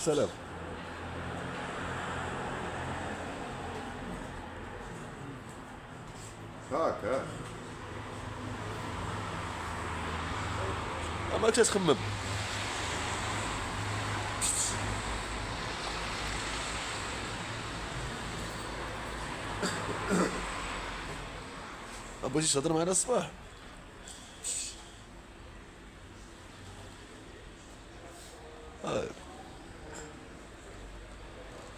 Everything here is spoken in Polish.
سلام. هاك ما تخمم. بغيتي تهضر معنا الصباح؟